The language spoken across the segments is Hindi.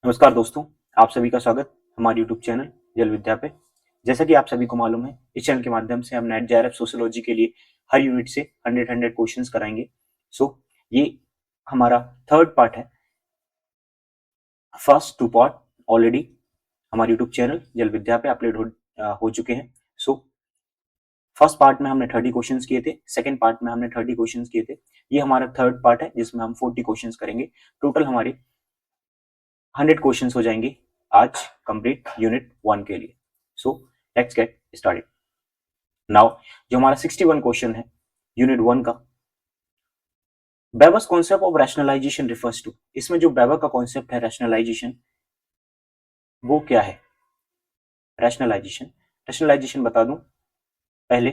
नमस्कार दोस्तों, आप सभी का स्वागत हमारे यूट्यूब चैनल जल विद्या पे। जैसा कि आप सभी को मालूम है, इस चैनल के माध्यम से हम नेट जेआरएफ सोशियोलॉजी के लिए हर यूनिट से 100 क्वेश्चंस कराएंगे। ये हमारा थर्ड पार्ट है। फर्स्ट टू पार्ट ऑलरेडी हमारे यूट्यूब चैनल जल विद्या पे अपलोड हो चुके हैं। फर्स्ट पार्ट में हमने 30 क्वेश्चंस किए थे, सेकंड पार्ट में हमने 30 क्वेश्चंस किए थे। ये हमारा थर्ड पार्ट है जिसमें हम 40 क्वेश्चंस करेंगे। टोटल हमारे 100 क्वेश्चंस हो जाएंगे आज कंप्लीट यूनिट 1 के लिए। So let's get started now. जो हमारा 61 क्वेश्चन है यूनिट 1 का, Weber's concept of rationalization refers to. इसमें जो बेबर का कॉन्सेप्ट है रैशनलाइजेशन, वो क्या है? रैशनलाइजेशन बता दूं पहले।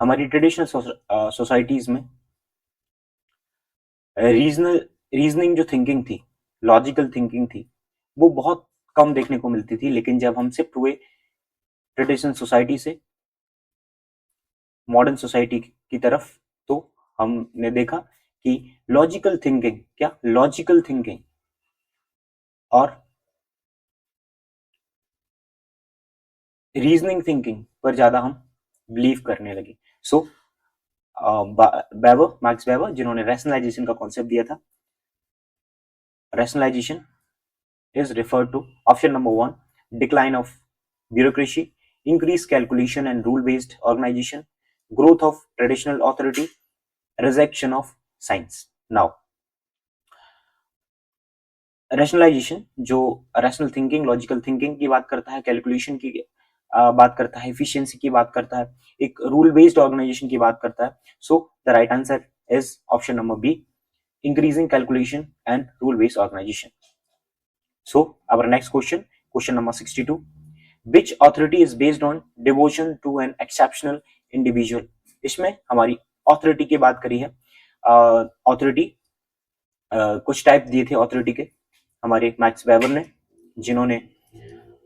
हमारी ट्रेडिशनल सोसाइटीज में रीजनिंग जो थिंकिंग थी, लॉजिकल थिंकिंग थी, वो बहुत कम देखने को मिलती थी। लेकिन जब हम शिफ्ट हुए ट्रेडिशनल सोसाइटी से मॉडर्न सोसाइटी की तरफ, तो हमने देखा कि लॉजिकल थिंकिंग और रीजनिंग थिंकिंग पर ज्यादा हम बिलीव करने लगे। मैक्स वेबर जिन्होंने रैशनलाइजेशन का कॉन्सेप्ट दिया था, rationalisation is referred to option number 1, decline of bureaucracy, increased calculation and rule based organization, growth of traditional authority, rejection of science. Now rationalization जो rational thinking, logical thinking की बात करता है, कैलकुलेशन की बात करता है, efficiency की बात करता है, एक rule based organization की बात करता है। So the right answer is option number B, increasing calculation and rule based organization. So our next question number 62, which authority is based on devotion to an exceptional individual? इसमें हमारी ऑथोरिटी की बात करी है। ऑथोरिटी कुछ टाइप दिए थे ऑथोरिटी के हमारे मैक्स वेबर ने, जिन्होंने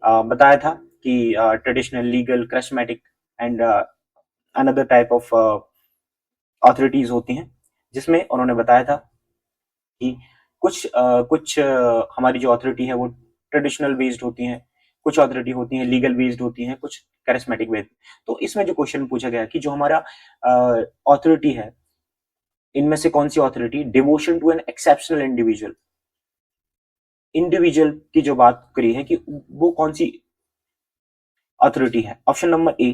बताया था कि traditional, legal, charismatic and another type of authorities होती हैं, जिसमें उन्होंने बताया था कि कुछ हमारी जो ऑथोरिटी है वो ट्रेडिशनल बेस्ड होती हैं, कुछ ऑथोरिटी होती हैं लीगल बेस्ड होती हैं, कुछ कैरिस्मेटिक बेस्ड। तो इसमें जो क्वेश्चन पूछा गया कि जो हमारा ऑथोरिटी है, इनमें से कौन सी authority devotion to an exceptional individual की जो बात करी है कि वो कौन सी ऑथोरिटी है? Option number A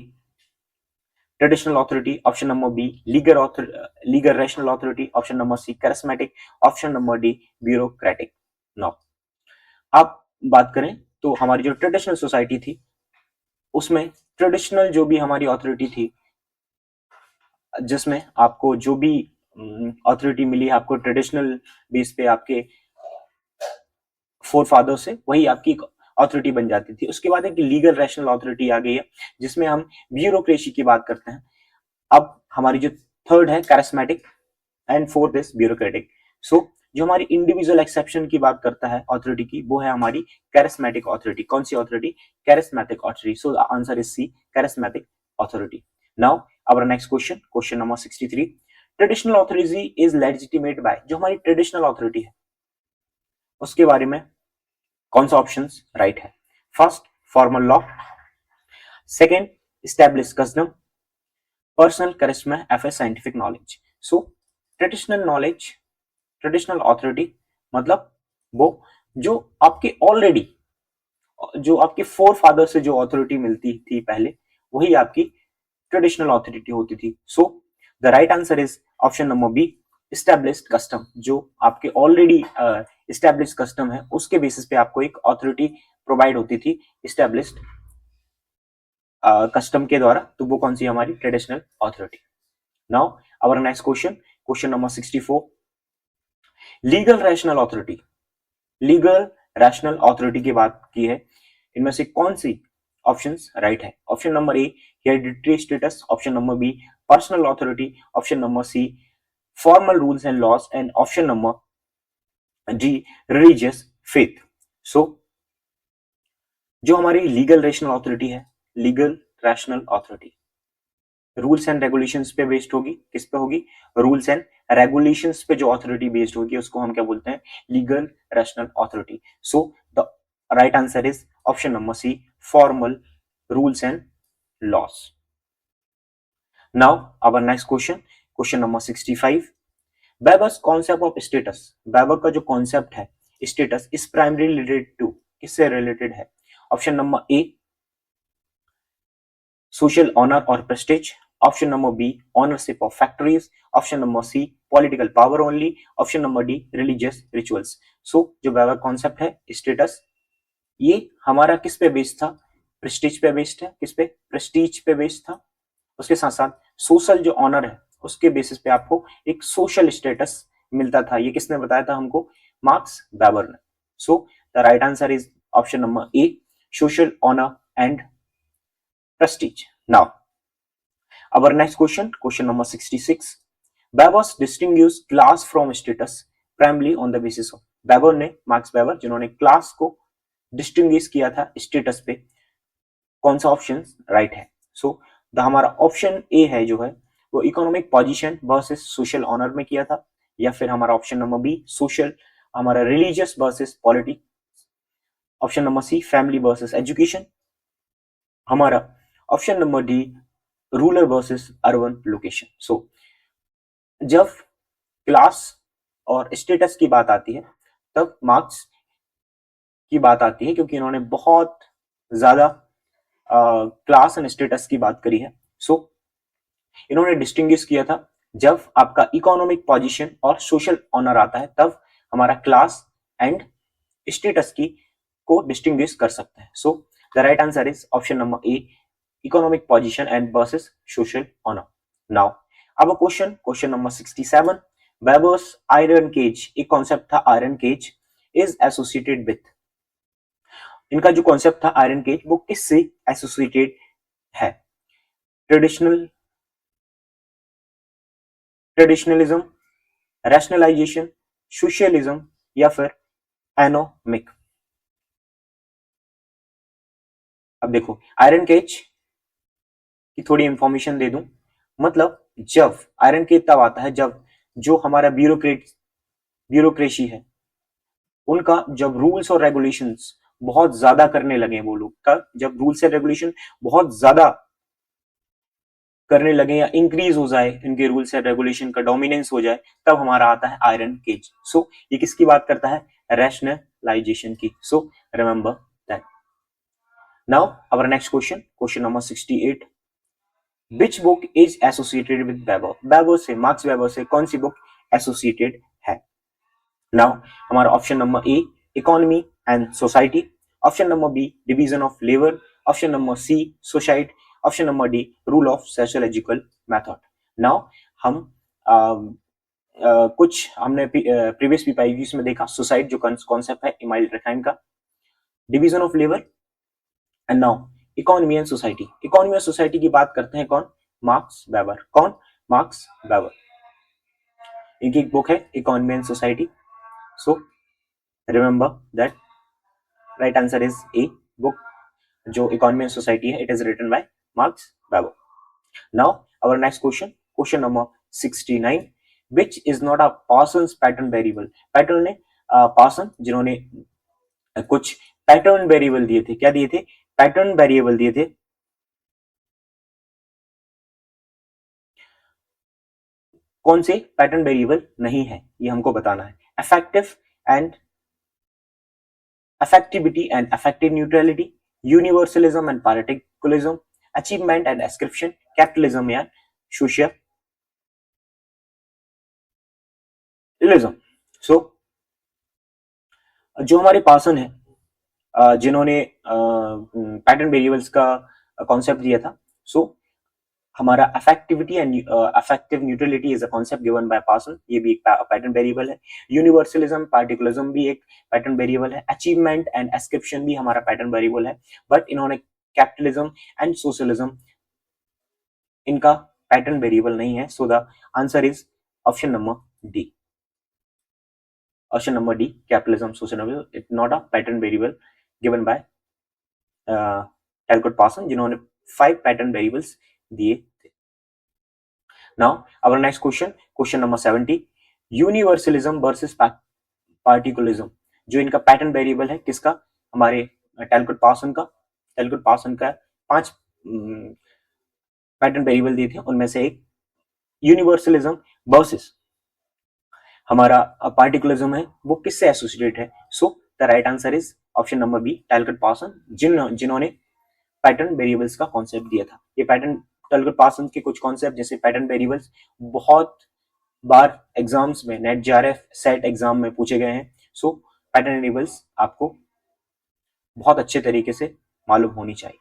traditional authority, option number B legal rational authority, option number C charismatic, option number D bureaucratic. Now आप बात करें तो हमारी जो ट्रेडिशनल सोसाइटी थी, उसमें ट्रेडिशनल जो भी हमारी ऑथोरिटी थी, जिसमें आपको जो भी ऑथोरिटी मिली, आपको ट्रेडिशनल बेस पे आपके फोर फादर से, वही आपकी ऑथोरिटी बन जाती थी। उसके बाद एक लीगल रैशनल ऑथोरिटी आ गई है, जिसमें हम ब्यूरोक्रेसी की बात करते हैं। अब हमारी जो थर्ड है charismatic and fourth is bureaucratic. जो हमारी इंडिविजुअल एक्सेप्शन की बात करता है ऑथोरिटी की, वो है हमारी कैरिस्मेटिक ऑथोरिटी। कौन सी authority? Charismatic authority. So the answer is C, charismatic authority. Now our next question number 63, traditional authority is legitimate by. जो हमारी ट्रेडिशनल ऑथोरिटी है, उसके बारे में कौन सा ऑप्शन राइट है? First, formal law, second, established custom, personal charisma, F scientific knowledge. So traditional knowledge, traditional authority मतलब वो जो आपके ऑलरेडी, जो आपके फोर फादर से जो ऑथोरिटी मिलती थी पहले, वही आपकी ट्रेडिशनल ऑथोरिटी होती थी। So the right answer is option number B, established custom. जो आपके ऑलरेडी स्टैब्लिश्ड कस्टम है, उसके बेसिस पे आपको एक ऑथोरिटी प्रोवाइड होती थी स्टैब्लिश्ड कस्टम के द्वारा। तो वो कौन सी हमारी traditional authority. Now our next question number 64, legal rational authority. Legal rational authority की बात की है, इनमें से कौन सी ऑप्शंस राइट है? Option number A hereditary status, option number B personal authority, option number C formal rules and laws, and option number D religious faith. So जो हमारी लीगल रैशनल ऑथोरिटी है, legal rational authority, rules and regulations पे बेस्ड होगी। किस पे होगी? रूल्स एंड रेगुलेशंस पे जो अथॉरिटी बेस्ड होगी उसको हम क्या बोलते हैं? Legal rational authority. So the right answer is option number C, formal rules and laws. Now our next question, question number 65। Weber's concept of status, Weber का जो कॉन्सेप्ट है status is primary related to, किससे रिलेटेड है? Option number A, social honor or prestige, option number B, ownership of factories, option number C, political power only, option number D, religious rituals. So जो वेबर कॉन्सेप्ट है स्टेटस, ये हमारा किस पे बेस्ड था? प्रेस्टीज पे बेस्ड है। किस पे? प्रेस्टीज पे बेस्ड था। उसके साथ साथ सोशल जो ऑनर है उसके बेसिस पे आपको एक सोशल स्टेटस मिलता था। ये किसने बताया था हमको? मार्क्स वेबर ने। So the right answer is option number A, social honour and prestige. Now, our next question, question number 66. Weber's distinguished class from status primarily on the basis of, weber ने, मार्क्स वेबर जिन्होंने क्लास को डिस्टिंग्विश किया था स्टेटस पे, कौन सा ऑप्शन राइट है? सो द हमारा ऑप्शन ए है जो है वो economic position versus social honour में किया था, या फिर हमारा ऑप्शन नंबर बी सोशल, हमारा religious versus politics, option number C family versus education, हमारा option number D rural versus urban location. So जब क्लास और स्टेटस की बात आती है तब मार्क्स की बात आती है, क्योंकि इन्होंने बहुत ज्यादा क्लास एंड स्टेटस की बात करी है। सो इन्होंने डिस्टिंग्विश किया था जब आपका इकोनॉमिक पोजीशन और सोशल ऑनर आता है तब हमारा क्लास एंड स्टेटस की को डिस्टिंग्विश कर सकते हैं। So the right answer is option number A, economic position and versus social honor. Now, अब question number 67। Weber's iron cage, एक कॉन्सेप्ट था iron cage, is associated with, इनका जो कॉन्सेप्ट था आयरन केज वो किससे एसोसिएटेड है? ट्रेडिशनलिज्म, रैशनलाइजेशन, सोशलिज्म या फिर एनोमिक। अब देखो आयरन केज की थोड़ी इंफॉर्मेशन दे दूं, मतलब जब आयरन केज तब आता है जब जो हमारा ब्यूरोक्रेसी है उनका जब रूल्स और रेगुलेशंस बहुत ज्यादा करने लगे, वो लोग का जब रूल्स एंड रेगुलेशन बहुत ज्यादा करने लगे या इंक्रीज हो जाए, इनके रूल्स एंड रेगुलेशन का डोमिनेंस हो जाए, तब हमारा आता है आयरन केज। सो ये किसकी बात करता है? रैशनलाइजेशन की। So remember that. Now our next question, question number 68। Which book is associated with Weber, Weber से, मार्क्स वेबर से कौन सी बुक एसोसिएटेड है? नाउ हमारा option number A economy and society, option number B division of labour, option number C society, option number D rule of sociological method. Now हम कुछ हमने प्रीवियस पीपीआईक्यूज में देखा सोसाइटी जो कॉन्सेप्ट है इमाइल रेखाइन का, division of labour and now economy and society. Economy और सोसाइटी की बात करते हैं कौन? Marx Weber. कौन? Marx Weber. इनकी एक बुक है economy and society. So remember that right answer is A, book जो इकोनॉमी एंड सोसाइटी है, it is written by Marx Weber. Now our next question, question number 69। Which is not a Parsons pattern variable, pattern ने पार्सन जिन्होंने कुछ पैटर्न वेरिएबल दिए थे, क्या दिए थे? पैटर्न वेरिएबल दिए थे। कौन से पैटर्न वेरिएबल नहीं है ये हमको बताना है। effectivity and effective neutrality, universalism and particularism, achievement and ascription, capitalism या socialism। सो जो हमारे पार्सन है जिन्होंने पैटर्न वेरिएबल्स का कॉन्सेप्ट दिया था, सो हमारा affectivity and affective neutrality is a concept given by Parson, ये भी एक पैटर्न वेरिएबल है। यूनिवर्सलिज्म पार्टिकुलरिज्म भी एक पैटर्न वेरिएबल है। अचीवमेंट एंड एस्क्रिप्शन भी हमारा पैटर्न वेरिएबल है, बट इन्होंने कैपिटलिज्म एंड सोशलिज्म इनका पैटर्न वेरिएबल नहीं है। So the answer is option number D, option number D capitalism socialism, it not a pattern variable given by Talcott Parson जिन्होंने 5 पैटर्न वेरिएबल्स दिए थे। Now our next question, question number 70, universalism versus particularism. जो इनका पैटर्न वेरिएबल है किसका, हमारे टैलकट पार्सन का 5 पैटर्न वेरिएबल दिए थे, उनमें से एक यूनिवर्सलिज्म वर्सेस हमारा पार्टिकुलिज्म है, वो किससे एसोसिएटेड है। So the right answer is option number B, Talcott Parson, जिन्होंने पैटर्न वेरिएबल्स का कॉन्सेप्ट दिया था। ये पैटर्न टैलकट पार्सन के कुछ कॉन्सेप्ट जैसे पैटर्न वेरिएबल्स बहुत बार एग्जाम्स में, नेट जेआरएफ सेट एग्जाम में पूछे गए हैं। सो पैटर्न वेरिएबल्स आपको बहुत अच्छे तरीके से मालूम होनी चाहिए।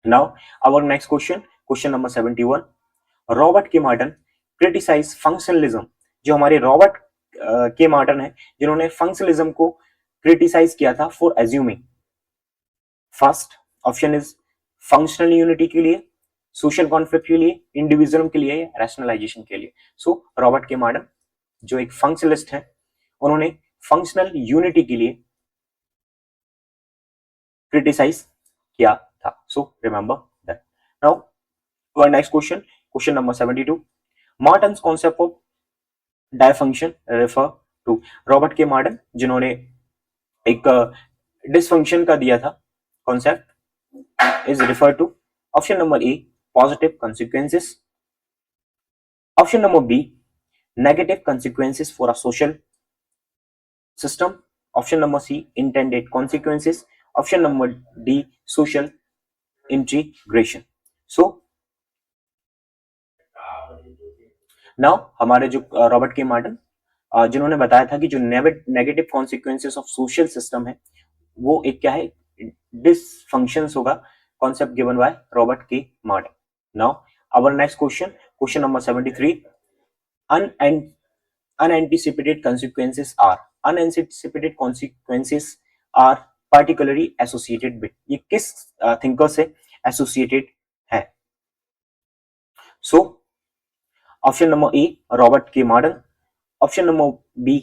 Now our next question, question number 71, Robert K Merton criticise functionalism. जो हमारे रॉबर्ट के मार्टन है, जिन्होंने फंक्शनलिज्म को क्रिटिसाइज किया था for assuming, first option is functional unity के लिए, सोशल कॉन्फ्लिक्ट के लिए, इंडिविजुअलिज्म के लिए, रैशनलाइजेशन के लिए। सो रॉबर्ट के मार्टन जो एक फंक्शनलिस्ट है, उन्होंने फंक्शनल यूनिटी के लिए क्रिटिसाइज किया था। सो remember that. Now our next question, question number 72, Martin's concept of dysfunction refer to। Robert K Merton जिन्होंने एक डिसफंक्शन का दिया था concept, is refer to option number A positive consequences, option number B negative consequences for a social system, option number C intended consequences, option number D social integration. So now हमारे जो रॉबर्ट के मार्टन जिन्होंने बताया था कि जो negative consequences of social system है वो एक क्या है, डिसफंक्शंस होगा, concept given by Robert K Merton. Now our next question, question number 73, unanticipated consequences are, unanticipated consequences are particularly associated with, ये किस थिंकर से एसोसिएटेड है। So option number A Robert K Merton, option number B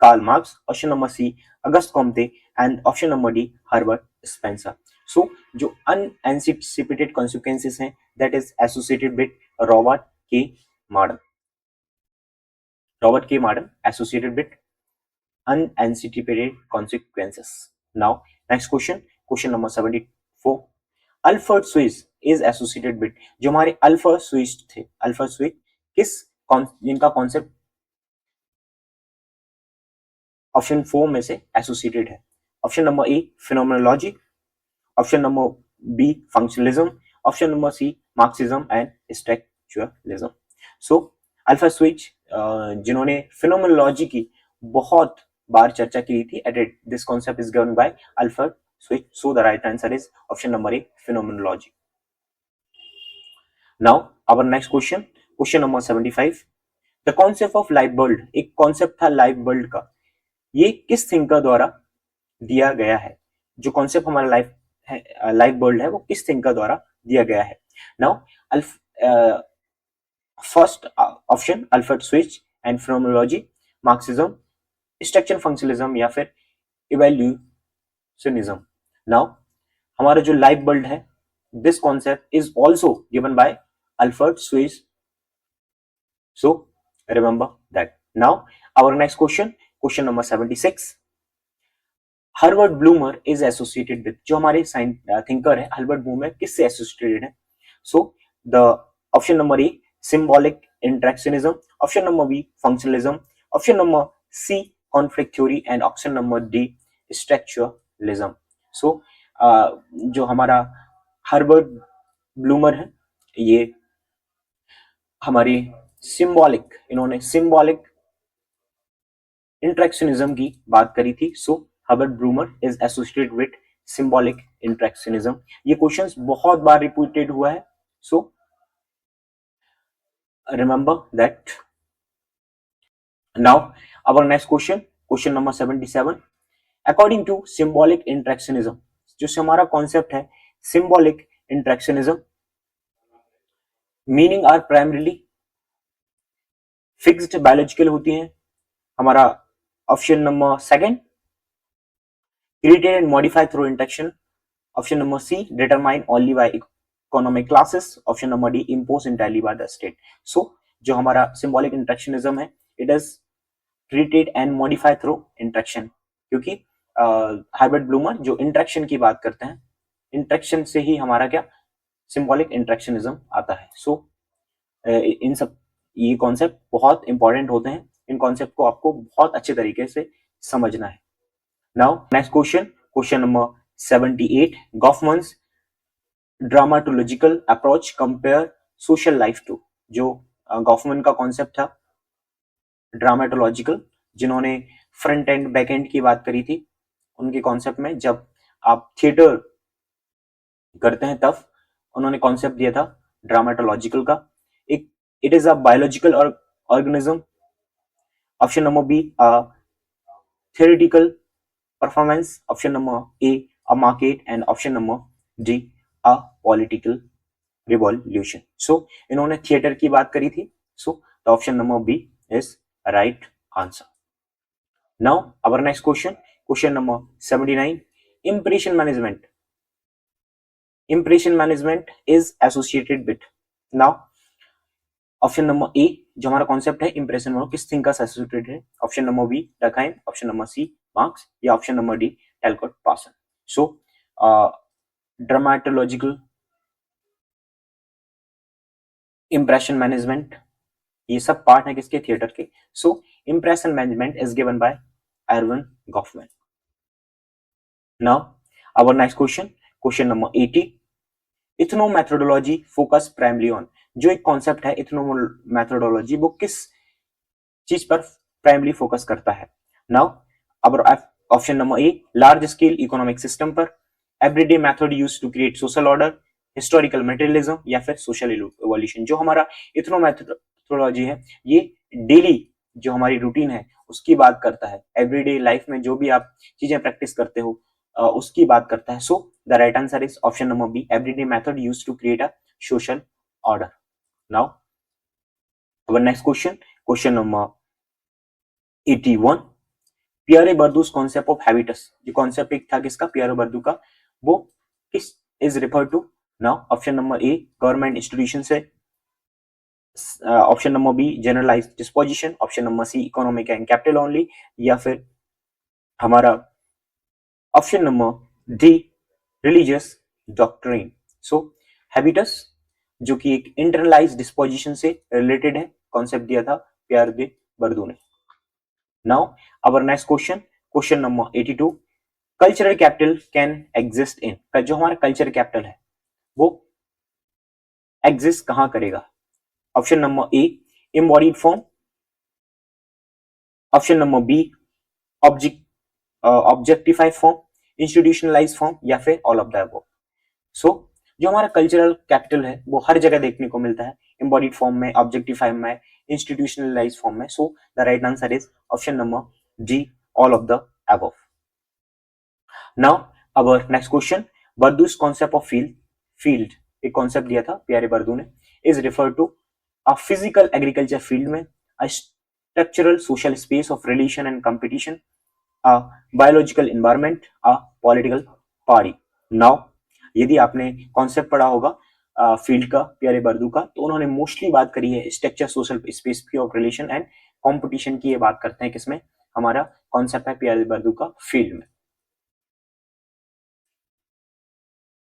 Karl Marx, option number C Auguste Comte and option number D Herbert Spencer. So जो अनएंटिसिपेटेड कॉन्सिक्वेंसेस हैं that is associated with Robert K Merton. Robert K Merton associated with unanticipated consequences. Now next question, question number 74, Alfred स्विस इज एसोसिएटेड विद। जो हमारे अल्फ्रेड स्विस थे, अल्फ्रेड स्विस किस जिनका कॉन्सेप्ट ऑप्शन 4 में से एसोसिएटेड है। Option number A phenomenology, option number B functionalism, option number C Marxism and structuralism. So Alfred Swiss जिन्होंने फिनोमेनोलॉजी की बहुत बार चर्चा की थी, at this concept is given by Alfred Swiss. So the right answer is option number A phenomenology. Now our next question, question number 75, the concept of life world. एक कॉन्सेप्ट था लाइफ वर्ल्ड का, ये किस थिंकर द्वारा दिया गया है। जो कॉन्सेप्ट हमारा लाइफ वर्ल्ड है वो किस थिंकर द्वारा दिया गया है। Now first option Alfred Swiss and phenomenology, Marxism, structure functionalism या फिर इवोल्यूशनिज्म। नाउ हमारा जो लाइफ वर्ल्ड है, this concept is also given by Alfred Swiss. So remember that. Now our next question, question number 76, Herbert Blumer is associated with. जो हमारे थिंकर है हर्बर्ट ब्लूमर किससे एसोसिएटेड है। So the option number A symbolic interactionism, option number B functionalism, option number C conflict theory and option number D structuralism. So जो हमारा हर्बर्ट ब्लूमर है ये हमारी सिंबॉलिक, इन्होंने सिंबॉलिक इंटरेक्शनिज्म की बात करी थी। So Herbert Blumer is associated with symbolic interactionism. ये क्वेश्चंस बहुत बार रिपीटेड हुआ है, so remember that. Now our next question, question number 77, according to symbolic interactionism. जो हमारा कॉन्सेप्ट है symbolic interactionism, meaning are primarily fixed biological होती हैं। हमारा option number second created and modified through interaction, option number C determined only by economic classes, option number D impose entirely by the state. So जो हमारा सिंबॉलिक इंट्रैक्शनिज्म है, it is created and modified through interaction, क्योंकि हर्बर्ट ब्लूमर जो इंट्रैक्शन की बात करते हैं, इंट्रैक्शन से ही हमारा क्या सिंबॉलिक इंट्रैक्शनिज्म आता है। सो इन सब ये कॉन्सेप्ट बहुत इंपॉर्टेंट होते हैं, इन कॉन्सेप्ट को आपको बहुत अच्छे तरीके से समझना है। Now next question, question number 78, Goffman's dramaturgical approach compare social life to. जो गॉफमन का कॉन्सेप्ट था ड्रामेटोलॉजिकल, जिन्होंने फ्रंट एंड बैक एंड की बात करी थी, उनके कॉन्सेप्ट में जब आप थिएटर करते हैं तब उन्होंने कॉन्सेप्ट दिया था ड्रामेटोलॉजिकल का। एक it is a biological organism, option number B theoretical performance, option number a market, and option number d a political revolution। so इन्होंने थिएटर की बात करी थी, so the option number b is right answer। now our next question, question number 79, impression management is associated with। now option number ए जो हमारा कॉन्सेप्ट है इंप्रेशन में किस थिंग का एसोसिएटेड है, option number B Durkheim, option number C Marx, या option number D Talcott Parsons. So ड्रामेटोलॉजिकल impression management ये सब पार्ट है किसके, थिएटर के। So impression management is given by Erving Goffman. Now our next question, question number 80, ethnomethodology focus primary on. जो एक कॉन्सेप्ट है इथनो मेथोडोलॉजी, वो किस चीज पर प्राइमरी फोकस करता है। नाउ अब option number A large scale economic system पर, everyday method used to create social order, historical materialism, या फिर सोशल इवोल्यूशन। जो हमारा इथनो मेथोडोलॉजी है ये डेली जो हमारी रूटीन है उसकी बात करता है, एवरीडे लाइफ में जो भी आप चीजें प्रैक्टिस करते हो उसकी बात करता है। So the right answer is option number B, everyday method used to create a social order. Now our next question, question number 81, Pierre Bourdieu's concept of habitus. जो कॉन्सेप्ट एक था किसका, पियरे बर्दू का, वो किस is refer to. Now option number A government institution से, option number B generalized disposition, option number C economic and capital only, या फिर हमारा option number D religious doctrine. So habitus जो कि एक इंटरनलाइज डिस्पोजिशन से रिलेटेड है, कॉन्सेप्ट दिया था पियर दे बर्दू ने। Now our next question, question number 82, cultural capital can exist in. जो हमारा कल्चरल कैपिटल है वो एग्जिस्ट कहां करेगा, option number A embodied form, option number B objectified form, institutionalize form, या फिर all of the above. So जो हमारा कल्चरल कैपिटल है वो हर जगह देखने को मिलता है, इम्बॉडीड फॉर्म में, ऑब्जेक्टिफाइड में, इंस्टीट्यूशनलाइज फॉर्म में। So the right answer is option number G all of the above. Now our next question, Bourdieu's concept of field एक कॉन्सेप्ट दिया था प्यारे बर्दू ने, is refer to a physical agriculture field में, a structural social space of relation and competition, a biological environment, a political party. Now यदि आपने कॉन्सेप्ट पढ़ा होगा फील्ड का प्यारे बर्दू का, तो उन्होंने मोस्टली बात करी है स्ट्रक्चर सोशल स्पेस की ऑफ रिलेशन एंड कंपटीशन की। ये बात करते हैं किसमें, हमारा कॉन्सेप्ट है प्यारे बर्दू का फील्ड में।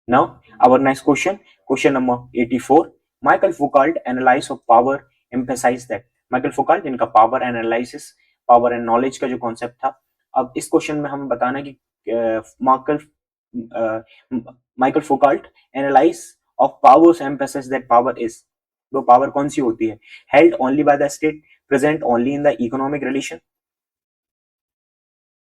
Now our next question, question number 84, Michael Foucault analyse of power emphasise that. Michael Foucault इनका power analysis, power and knowledge का जो कॉन्सेप्ट था, अब इस क्वेश्चन में हमें बताना कि Michael Foucault analyse of powers emphasise that power is, वो पावर कौन सी होती है, held only by the state, present only in the economic relation,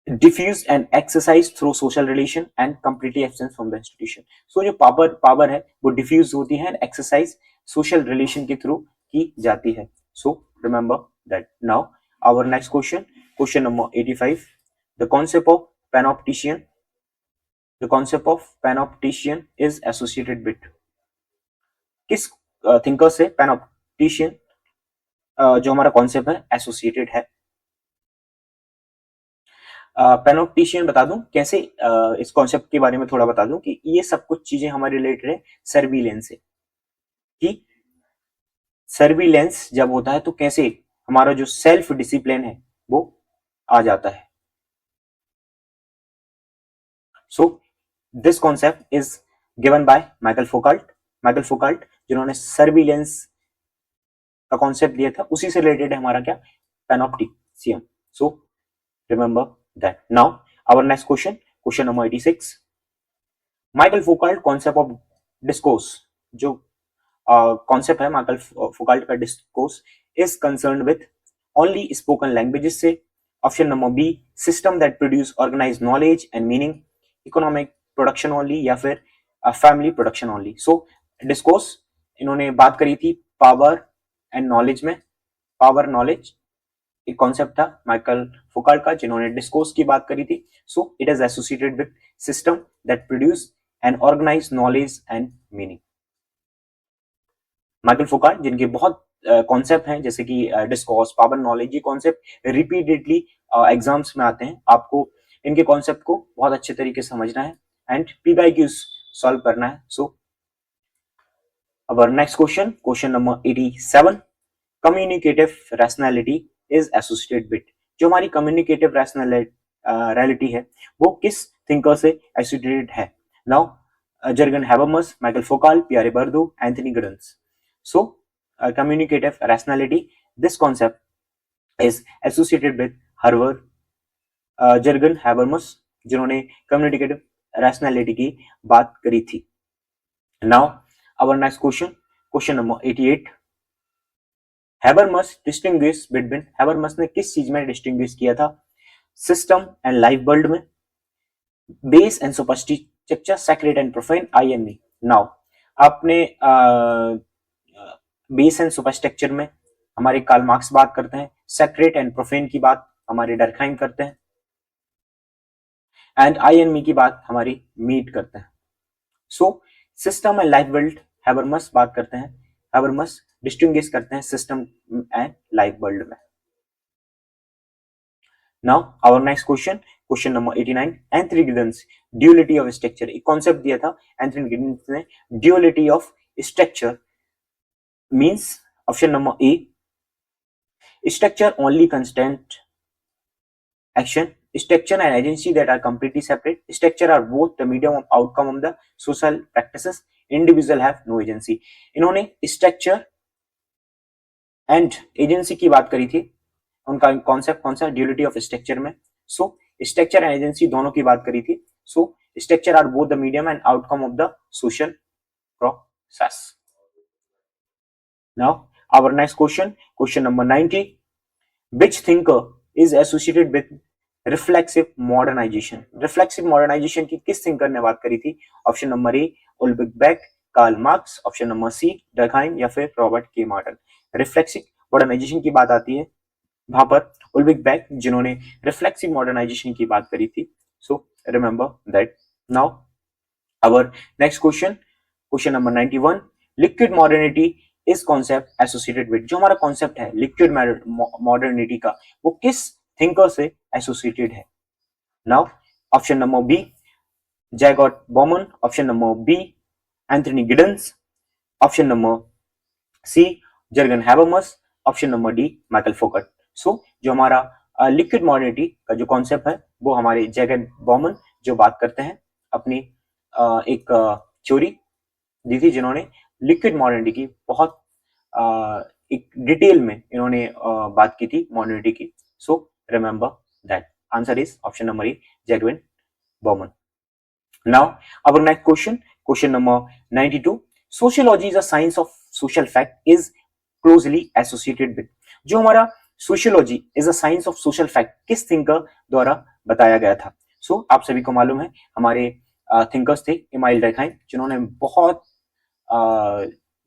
diffused and exercised through social relation and completely absent from the institution। so जो पावर है वो डिफ्यूज होती है, एक्सरसाइज सोशल रिलेशन के थ्रू की जाती है। so remember that। now our next question, question number 85, the concept of panoptician, the concept of panoptician is associated with, किस थिंकर से पैनोप्टिशियन जो हमारा कॉन्सेप्ट है एसोसिएटेड है। पैनोप्टिशियन बता दूं कैसे, इस कॉन्सेप्ट के बारे में थोड़ा बता दूं कि ये सब कुछ चीजें हमारे रिलेटेड है सर्विलेंस से, कि सर्विलेंस जब होता है तो कैसे हमारा जो सेल्फ डिसिप्लिन है वो आ जाता है। So this concept is given by Michael Foucault. Michael Foucault जिन्होंने सर्विलेंस का कॉन्सेप्ट दिया था, उसी से रिलेटेड है हमारा क्या, panopticon. So remember that. Now our next question, question number 86, Michael Foucault concept of discourse, जो कॉन्सेप्ट है माइकल फोकाल्ट का discourse, is concerned with only spoken languages से। Option number B, system that produce organise knowledge and meaning, economic production only, या फिर family production only. So discourse इन्होंने बात करी थी पावर एंड नॉलेज में, पावर नॉलेज एक कॉन्सेप्ट था माइकल फोकाल्ट का जिन्होंने डिस्कोर्स की बात करी थी। So it is associated with system that produce and organise knowledge and meaning. Michael Foucault जिनके बहुत कॉन्सेप्ट हैं जैसे कि डिस्कोर्स, पावर, नॉलेज, ये कॉन्सेप्ट रिपीटेडली एग्जाम्स में आते हैं। आपको इनके कॉन्सेप्ट को बहुत अच्छे तरीके से समझना है एंड पीवाईक्यूज सॉल्व करना है। So our next question, question number 87, communicative rationality is associated with, जो हमारी कम्युनिकेटिव रैशनैलिटी है वो किस थिंकर से एसोसिएटेड है। Now Jürgen Habermas, Michael Foucault, Pierre Bourdieu, Anthony Giddens. So communicative rationality, this concept is associated with Harvard Jürgen Habermas, जिन्होंने कम्युनिकेटिव रैशनैलिटी की बात करी थी। Now our next question, question number 88, Habermas distinguish between, Habermas ने किस चीज में डिस्टिंग्विश किया था, सिस्टम एंड लाइफ वर्ल्ड में, base and superstructure, sacred and profane, I and me. Now आपने बेस एंड सुपरस्ट्रक्चर में हमारे कार्ल मार्क्स बात करते हैं, सैक्रेड एंड प्रोफेन की बात हमारे डर्कहाइम करते हैं, एंड आई एंड मी की बात हमारी मीट करते हैं। So system and life world Habermas बात करते हैं, हैबरमस डिस्टिंग्विश करते हैं सिस्टम एंड लाइफ वर्ल्ड में। Now our next question, question number 89, Anthony Giddens duality of structure, एक कॉन्सेप्ट दिया था एंथनी गिडन्स ने, duality of structure means, option number A, structure only constant action, structure and agency that are completely separate, structure are both the medium of outcome of the social practices, individual have no agency। इन्होंने structure and agency की बात करी थी, उनका कॉन्सेप्ट कौन सा, ड्यूअलिटी ऑफ स्ट्रक्चर में। सो स्ट्रक्चर एंड एजेंसी दोनों की बात करी थी। So structure are both the medium and outcome of the social process. Now our next question, question number 90, which thinker is associated with reflexive modernisation, reflexive modernisation की किस थिंकर ने बात करी थी, option number A, Ulrich Beck, Karl Marx, option number C, Durkheim, या फिर Robert K Marton. Reflexive modernisation की बात आती है वहां पर उल्रिच बेक जिन्होंने रिफ्लेक्सिव मॉडर्नाइजेशन की बात करी थी। So remember that. Now our next question, question number 91, liquid modernity इस कॉन्सेप्ट एसोसिएटेड विद, जो हमारा कॉन्सेप्ट है लिक्विड मॉडर्निटी का वो किस थिंकर से एसोसिएटेड है। Now option number B, Zygmunt Bauman, option number B, Anthony Giddens, option number C, Jürgen Habermas, option number D, Michael Foucault. So जो हमारा लिक्विड मॉडर्निटी का जो कॉन्सेप्ट है वो हमारे जैगॉट बॉमन जो बात करते हैं, अपनी एक थ्योरी दी थी जिन्होंने लिक्विड मॉडर्निटी की बहुत एक डिटेल में इन्होंने बात की थी मॉडर्निटी की। सो remember that answer is option number E, Jacobin Bauman। Now our next question, question number 92, sociology is a science of social fact is closely associated with, जो हमारा sociology is a science of social fact किस थिंकर द्वारा बताया गया था। सो आप सभी को मालूम है हमारे थिंकर्स थे इमाइल डर्कहाइम जिन्होंने बहुत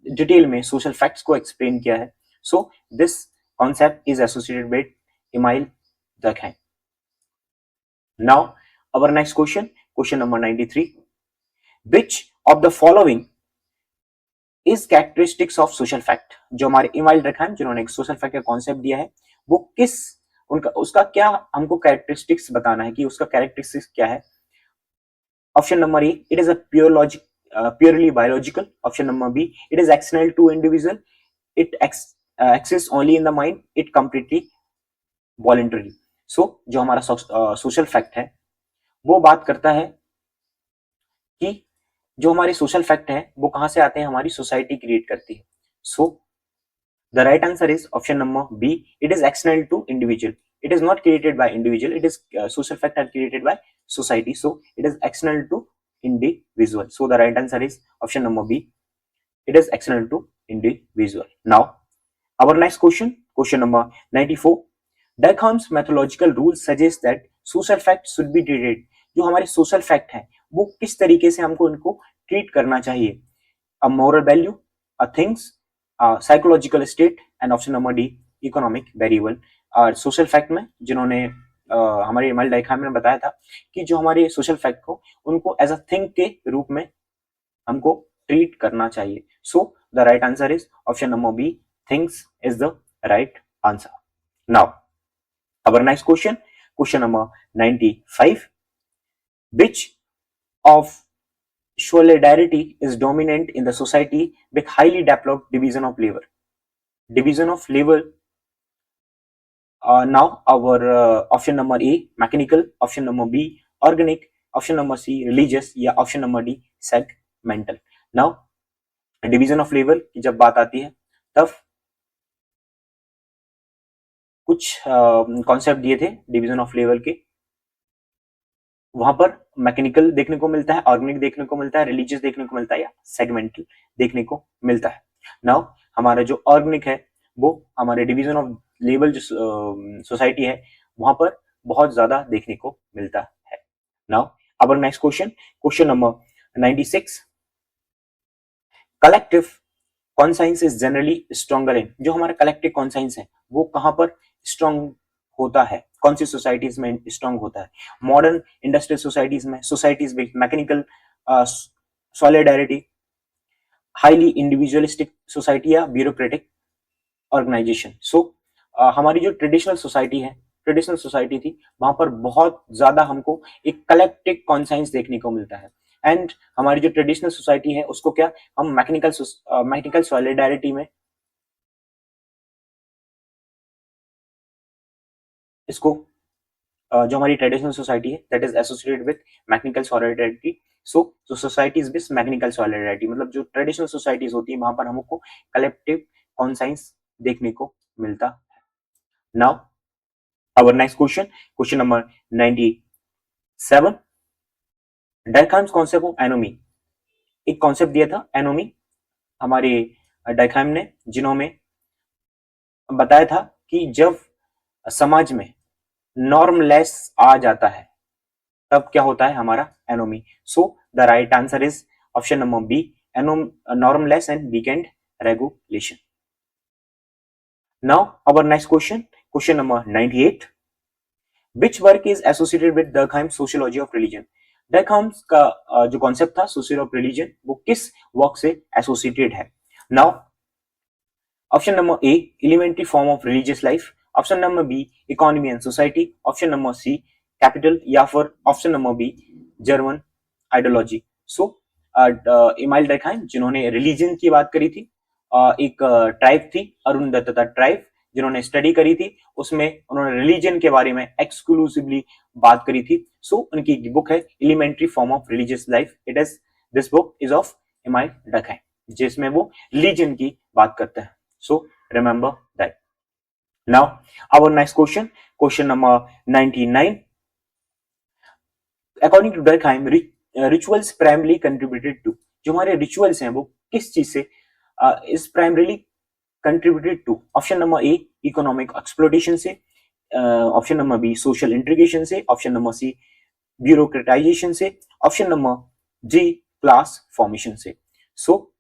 डिटेल में सोशल फैक्ट्स को एक्सप्लेन किया है। So this concept is associated with email Durkheim। Now our next question, question number 93, which of the following is characteristics of social fact, जो हमारे इमाइल डर्कहाइम जिन्होंने एक सोशल फैक्ट का कॉन्सेप्ट दिया है वो किस उनका उसका क्या हमको कैरेक्टरिस्टिक्स बताना है कि उसका कैरेक्टरिस्टिक्स क्या है. Option number A, it is a purely biological. Option number B, it is external to individual. It exists only in the mind. It completely voluntary. So जो हमारा सोशल फैक्ट है वो बात करता है कि जो हमारे सोशल फैक्ट है वो कहां से आते हैं, हमारी सोसाइटी क्रिएट करती है. So the right answer is option number B, it is external to individual. It is not created by individual. It is social fact are created by society. So it is external to individual. So the right answer is option number B. It is external to individual. Now our next question number 94. Durkheim's methodological rules suggest that social facts should be treated. जो हमारे social fact हैं वो किस तरीके से हमको इनको treat करना चाहिए. A moral value, a things, a psychological state, and option number D, economic variable. और सोशल फैक्ट में जिन्होंने हमारे इमाइल डायग्राम में बताया था कि जो हमारे सोशल फैक्ट को उनको एज अ थिंग के रूप में हमको ट्रीट करना चाहिए. So the right answer is option number B, things is the right answer. Now our next question number 95. Which of solidarity is dominant in the society with highly developed division of labor? Division of labor. Now our option number A, mechanical, option number B, organic, option number C, religious, या option number D, segmental. Now division of labor की जब बात आती है तब कुछ कॉन्सेप्ट दिए थे डिवीजन ऑफ लेबर के. वहां पर मैकेनिकल देखने को मिलता है, ऑर्गेनिक देखने को मिलता है, रिलीजियस देखने को मिलता है, या सेगमेंटल देखने को मिलता है. नाउ हमारा जो ऑर्गेनिक है वो हमारे डिवीजन ऑफ लेबर जो सोसाइटी है वहां पर बहुत ज्यादा देखने को मिलता है. Now our next question number 96. Collective conscience is generally stronger इन. जो हमारा कलेक्टिव कॉन्साइंस है वो कहां पर स्ट्रॉन्ग होता है, कौन सी सोसाइटीज में स्ट्रॉन्ग होता है? मॉडर्न इंडस्ट्रियल सोसाइटीज में, societies with mechanical solidarity, highly individualistic society, या ब्यूरोक्रेटिक ऑर्गेनाइजेशन. सो हमारी जो ट्रेडिशनल सोसाइटी थी वहां पर बहुत ज्यादा हमको एक कलेक्टिव कॉन्साइंस देखने को मिलता है. एंड हमारी जो ट्रेडिशनल सोसाइटी है उसको क्या हम मैकेनिकल सॉलिडारिटी में इसको जो हमारी ट्रेडिशनल सोसाइटी है that is associated with mechanical solidarity. So जो सोसाइटीज विद मैकेनिकल सॉलिडारिटी मतलब जो ट्रेडिशनल सोसाइटीज होती है वहां पर हमको कलेक्टिव कॉन्साइंस देखने को मिलता है. Now our next question number 97. Diagrams concept of anomie. एक कॉन्सेप्ट दिया था एनोमी हमारे डायग्राम ने, जिन्होंने बताया था कि जब समाज में नॉर्मलेस आ जाता है तब क्या होता है हमारा anomie. So the right answer is option number B, normless and weakened regulation. Now our next question number 98. Which work is associated with Durkheim's sociology of religion? Durkheim का जो कॉन्सेप्ट था सोशियोलॉजी ऑफ रिलीजन वो किस वर्क से एसोसिएटेड है? Now option number A, elementary form of religious life, option number B, economy and society, option number C, capital, या फिर option number B, German ideology. So Emile Durkheim जिन्होंने रिलीजन की बात करी थी, एक ट्राइब थी अरुणदत्ता ट्राइब जिन्होंने स्टडी करी थी, उसमें उन्होंने रिलीजन के बारे में एक्सक्लूसिवली बात करी थी. सो उनकी बुक है elementary form of religious life. This book is of Emile Durkheim जिसमें वो रिलीजन की बात करते हैं. So remember that. Now our next question number 99. According to Durkheim rituals primarily contributed to. जो हमारे रिचुअल्स हैं वो किस चीज से is primarily contributed to? Option number A, economic exploitation से, option number B, social integration से, ऑप्शन नंबर सी, ब्यूरोक्रेटाइजेशन से, ऑप्शन नंबर जी, क्लास फॉर्मेशन से. सो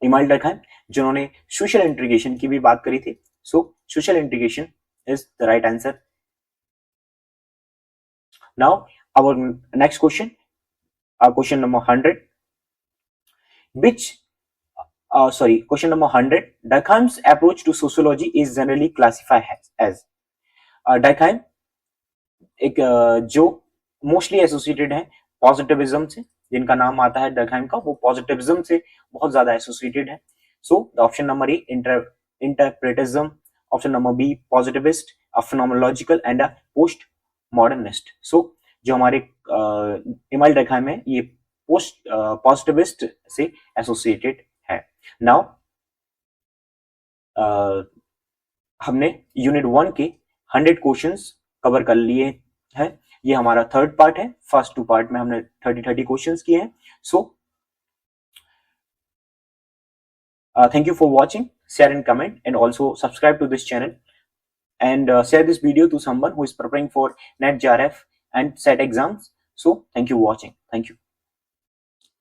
इमाइल डर्कहाइम जिन्होंने सोशल इंटीग्रेशन की भी बात करी थी. So social integration is the right answer. Now our next question number 100. Question number 100. Durkheim's approach to sociology is generally classified as. डाइखाइम एक जो मोस्टली एसोसिएटेड है पॉजिटिविज्म से, जिनका नाम आता है डाइखाइम का, वो पॉजिटिविज्म से बहुत ज्यादा एसोसिएटेड है. So the option number A interpretivism, option number B positivist, a phenomenological and a post modernist. So जो हमारे इमाइल डाइखाइम है ये पोस्ट पॉजिटिविस्ट से एसोसिएटेड है. नाउ हमने यूनिट 1 के 100 क्वेश्चंस कवर कर लिए हैं. ये हमारा थर्ड पार्ट है. फर्स्ट 2 पार्ट में हमने 30 क्वेश्चंस किए हैं. सो thank you for watching. Share and comment, and also subscribe to this channel, and share this video to someone who is preparing for NET, JRF and SET exams. So thank you for watching. Thank you.